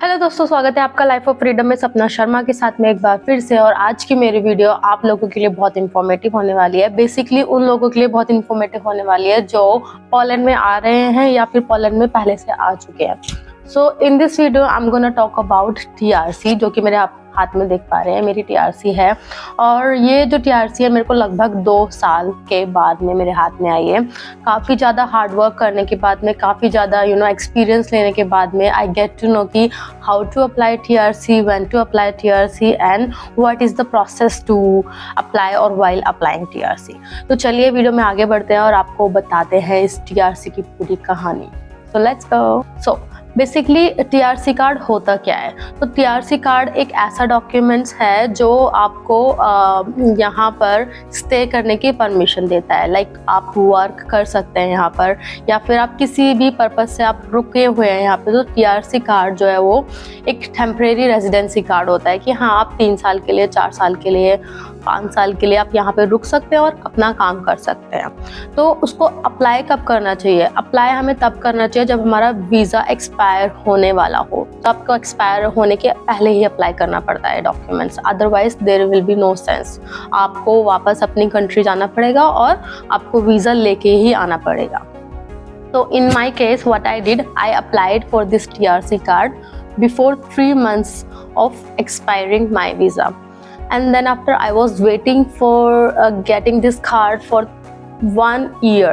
Hello दोस्तों, स्वागत है आपका लाइफ ऑफ फ्रीडम में सपना शर्मा के साथ में एक बार फिर से। और आज की मेरी वीडियो आप लोगों के लिए बहुत इन्फॉर्मेटिव होने वाली है। बेसिकली उन लोगों के लिए बहुत इन्फॉर्मेटिव होने वाली है जो पोलैंड में आ रहे हैं या फिर पोलैंड में पहले से आ चुके हैं। So in this video I am gonna talk about TRC, जो कि मेरे आप हाथ में देख पा रहे हैं मेरी टीआरसी है। और ये जो टीआरसी है मेरे को लगभग 2 साल के बाद में मेरे हाथ में आई है। काफ़ी ज़्यादा हार्ड वर्क करने के बाद में, काफ़ी ज़्यादा एक्सपीरियंस लेने के बाद में आई गेट टू नो कि how to apply TRC, when to apply TRC and what is the process to apply और व्हाइल अप्लाइंग टीआरसी। तो चलिए वीडियो में आगे बढ़ते हैं और आपको बताते हैं इस टीआरसी की पूरी कहानी। So let's go. So basically TRC card होता क्या है? तो टीआरसी कार्ड एक ऐसा डॉक्यूमेंट्स है जो आपको यहाँ पर स्टे करने की परमिशन देता है। लाइक आप वर्क कर सकते हैं यहाँ पर, या फिर आप किसी भी पर्पज से आप रुके हुए हैं यहाँ पे। तो टीआरसी कार्ड जो है वो एक टेम्परेरी रेजिडेंसी कार्ड होता है कि हाँ, आप 3 साल के लिए, 4 साल के लिए, 5 साल के लिए आप यहाँ पे रुक सकते हैं और अपना काम कर सकते हैं। तो उसको अप्लाई कब करना चाहिए? अप्लाई हमें तब करना चाहिए जब हमारा वीज़ा एक्सपायर होने वाला हो। तो आपको एक्सपायर होने के पहले ही अप्लाई करना पड़ता है documents, otherwise there will be no sense. आपको वापस अपनी कंट्री जाना पड़ेगा और आपको वीज़ा लेके ही आना पड़ेगा। तो in my case what I did, I applied for this TRC card before 3 months of expiring my visa. And then after I was waiting for getting this card for 1 year,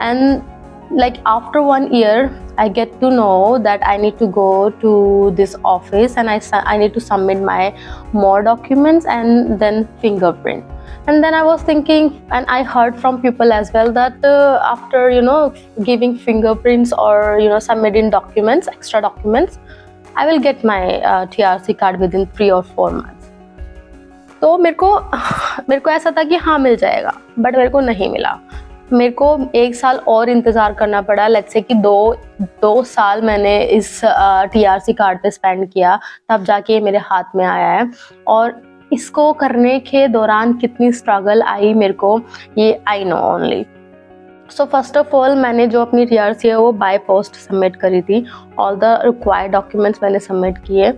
and like after 1 year I get to know that I need to go to this office and I need to submit my more documents and then fingerprint. And then I was thinking, and I heard from people as well, that after giving fingerprints or submitting documents, extra documents, I will get my TRC card within 3 or 4 months. तो मेरे को ऐसा था कि हाँ मिल जाएगा, but मेरे को नहीं मिला। मेरे को 1 साल और इंतज़ार करना पड़ा। लेट्स से कि 2 साल मैंने इस टीआरसी कार्ड पे स्पेंड किया, तब जाके मेरे हाथ में आया है। और इसको करने के दौरान कितनी स्ट्रगल आई मेरे को, ये I know only. So first of all मैंने जो अपनी टीआरसी है वो बाय पोस्ट सबमिट करी थी। ऑल द रिक्वायर्ड डॉक्यूमेंट्स मैंने सबमिट किए।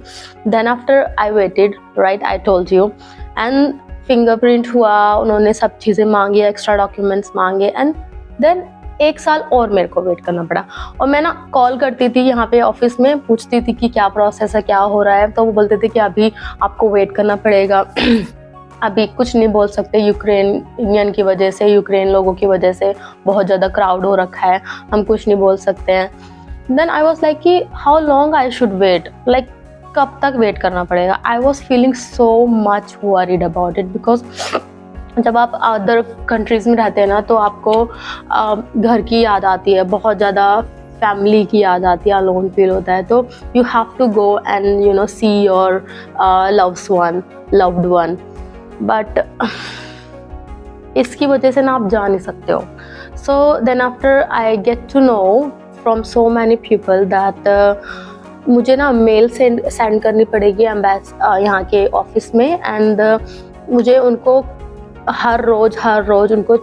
Then after I waited, right, I told you, and fingerprint हुआ, उन्होंने सब चीज़ें मांगी, एक्स्ट्रा डॉक्यूमेंट्स मांगे, एंड देन 1 साल और मेरे को वेट करना पड़ा। और मैं कॉल करती थी यहाँ पे ऑफिस में, पूछती थी कि क्या प्रोसेस है, क्या हो रहा है। तो वो बोलते थे कि अभी आपको वेट करना पड़ेगा अभी कुछ नहीं बोल सकते, यूक्रेनियन की वजह से, यूक्रेन लोगों की वजह से बहुत ज़्यादा क्राउड हो रखा है, हम कुछ नहीं बोल सकते हैं। देन आई वॉज लाइक कि how long I should wait, like कब तक वेट करना पड़ेगा। I was feeling so much worried about it, because जब आप अदर कंट्रीज़ में रहते हैं ना, तो आपको घर की याद आती है, बहुत ज़्यादा फैमिली की याद आती है, अलोन फील होता है। तो you have to go and see your loved one, but इसकी वजह से ना आप जा नहीं सकते हो। So then after I get to know from so many people that मुझे ना मेल सेंड करनी पड़ेगी यहाँ के ऑफिस में, एंड मुझे उनको हर रोज़ उनको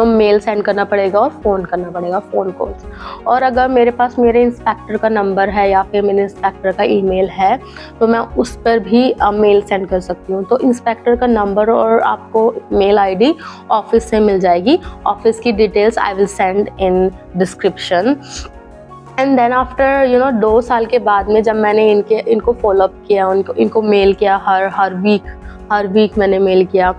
मेल सेंड करना पड़ेगा और फ़ोन करना पड़ेगा, फ़ोन कॉल्स। और अगर मेरे पास मेरे इंस्पेक्टर का नंबर है या फिर मेरे इंस्पेक्टर का ईमेल है, तो मैं उस पर भी मेल सेंड कर सकती हूँ। तो इंस्पेक्टर का नंबर और आपको मेल आईडी ऑफिस से मिल जाएगी। ऑफिस की details I will send in description. And then after 2 साल के बाद में जब मैंने इनको फॉलोअप किया, इनको मेल किया, हर वीक मैंने मेल किया।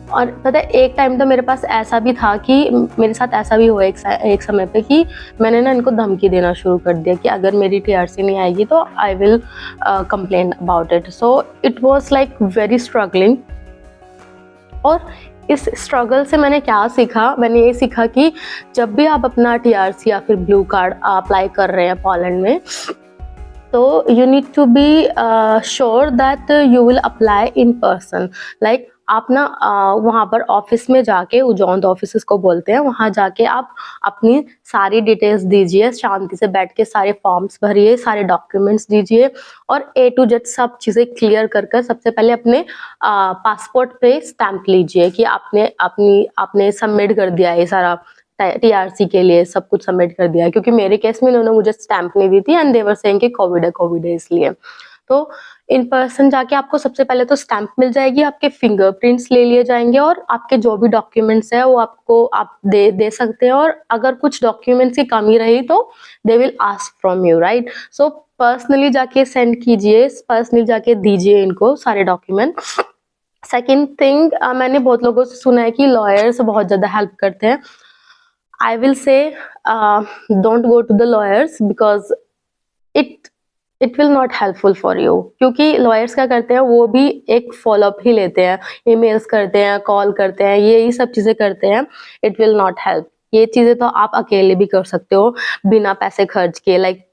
और पता है, एक टाइम तो मेरे पास ऐसा भी था कि मेरे साथ ऐसा भी हुआ एक समय पे कि मैंने ना इनको धमकी देना शुरू कर दिया कि अगर मेरी टीआरसी नहीं आएगी तो I will complain about it. So it was like very struggling. और इस स्ट्रगल से मैंने क्या सीखा? मैंने ये सीखा कि जब भी आप अपना टीआरसी या फिर ब्लू कार्ड अप्लाई कर रहे हैं पोलैंड में, तो you need to be sure that you will apply in person. Like आप ना वहाँ पर ऑफिस में जाके, उजौंद ऑफिस को बोलते हैं, वहाँ जाके आप अपनी सारी डिटेल्स दीजिए, शांति से बैठ के सारे फॉर्म्स भरिए, सारे डॉक्यूमेंट्स दीजिए, और A to Z सब चीज़ें क्लियर कर सबसे पहले अपने पासपोर्ट पे स्टैंप लीजिए कि आपने सबमिट कर दिया ये सारा TRC के लिए सब कुछ सबमिट कर दिया, क्योंकि मेरे केस में उन्होंने मुझे स्टैंप नहीं दी थी एंड दे वर सेइंग कि कोविड है इसलिए। तो इन पर्सन जाके आपको सबसे पहले तो स्टैंप मिल जाएगी, आपके फिंगरप्रिंट्स ले लिए जाएंगे और आपके जो भी डॉक्यूमेंट्स है वो आपको आप दे सकते हैं, और अगर कुछ डॉक्यूमेंट्स की कमी रही तो they will ask from you, right. So personally जाके सेंड कीजिए, पर्सनली जाके दीजिए इनको सारे डॉक्यूमेंट। सेकेंड थिंग, मैंने बहुत लोगों से सुना है कि लॉयर्स बहुत ज़्यादा हेल्प करते हैं। I will say don't go to the lawyers because it will not helpful for you, क्योंकि लॉयर्स क्या करते हैं, वो भी एक फॉलोअप ही लेते हैं, ईमेल्स करते हैं, कॉल करते हैं, यही सब चीज़ें करते हैं। It will not help. ये चीज़ें तो आप अकेले भी कर सकते हो बिना पैसे खर्च किए, लाइक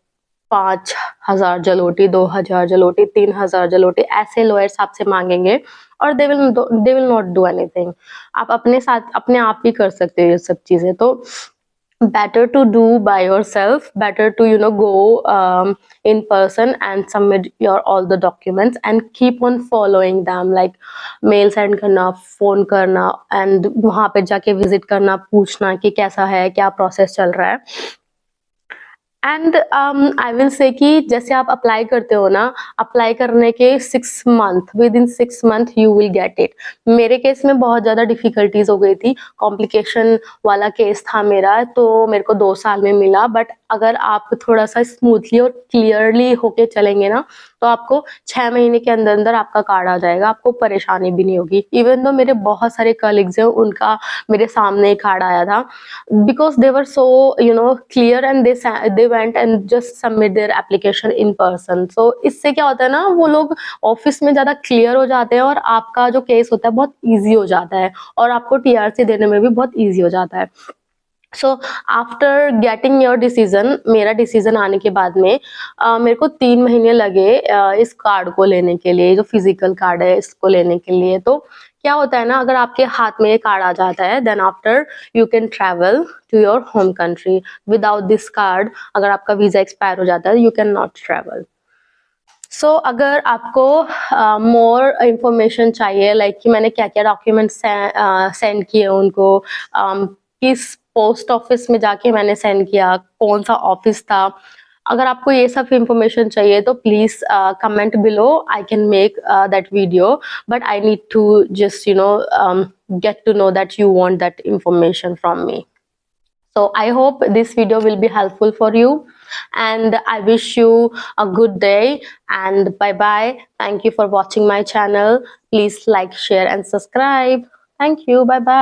5,000 जलोटी, 2,000 जलोटी, 3,000 जलोटी, ऐसे लॉयर्स आपसे मांगेंगे और they will not do anything. आप अपने साथ अपने आप ही कर सकते हो ये सब चीज़ें। तो better to do by yourself, better to go in person and submit your all the documents and keep on following them, like mail send करना, फोन करना and वहाँ पे जाके विजिट करना, पूछना कि कैसा है, क्या प्रोसेस चल रहा है। एंड आई विल से कि जैसे आप अप्लाई करते हो ना, अप्लाई करने के 6 month, with in 6 month you will get it. मेरे केस में बहुत ज़्यादा डिफिकल्टीज हो गई थी, कॉम्प्लिकेशन वाला केस था मेरा, तो मेरे को 2 साल में मिला। बट अगर आप थोड़ा सा स्मूथली और क्लियरली होके चलेंगे ना, तो आपको 6 महीने के अंदर अंदर आपका कार्ड आ जाएगा, आपको परेशानी भी नहीं होगी। इवन दो मेरे बहुत सारे कलीग्स हैं, उनका मेरे सामने एक कार्ड आया था, because they were so clear and they went and just submit their application in person. So इससे क्या होता है ना, वो लोग ऑफिस में ज़्यादा क्लियर हो जाते हैं और आपका जो केस होता है बहुत ईजी हो जाता है, और आपको TRC देने में भी बहुत ईजी हो जाता है। So after getting your decision, मेरा डिसीजन आने के बाद में मेरे को 3 महीने लगे इस कार्ड को लेने के लिए, जो फिजिकल कार्ड है इसको लेने के लिए। तो क्या होता है ना, अगर आपके हाथ में ये कार्ड आ जाता है, then after you can travel to your home country. Without this card अगर आपका वीजा एक्सपायर हो जाता है, you can not travel. So अगर आपको मोर इंफॉर्मेशन चाहिए, लाइक कि मैंने क्या क्या डॉक्यूमेंट्स सेंड किए उनको, किस पोस्ट ऑफिस में जाके मैंने सेंड किया, कौन सा ऑफिस था, अगर आपको ये सब इंफॉर्मेशन चाहिए तो please comment below, I can make that video, but I need to just get to know that you want that information from me. So I hope this video will be helpful for you, and I wish you a good day, and bye bye. Thank you for watching my channel. Please like, share and subscribe. Thank you. Bye bye.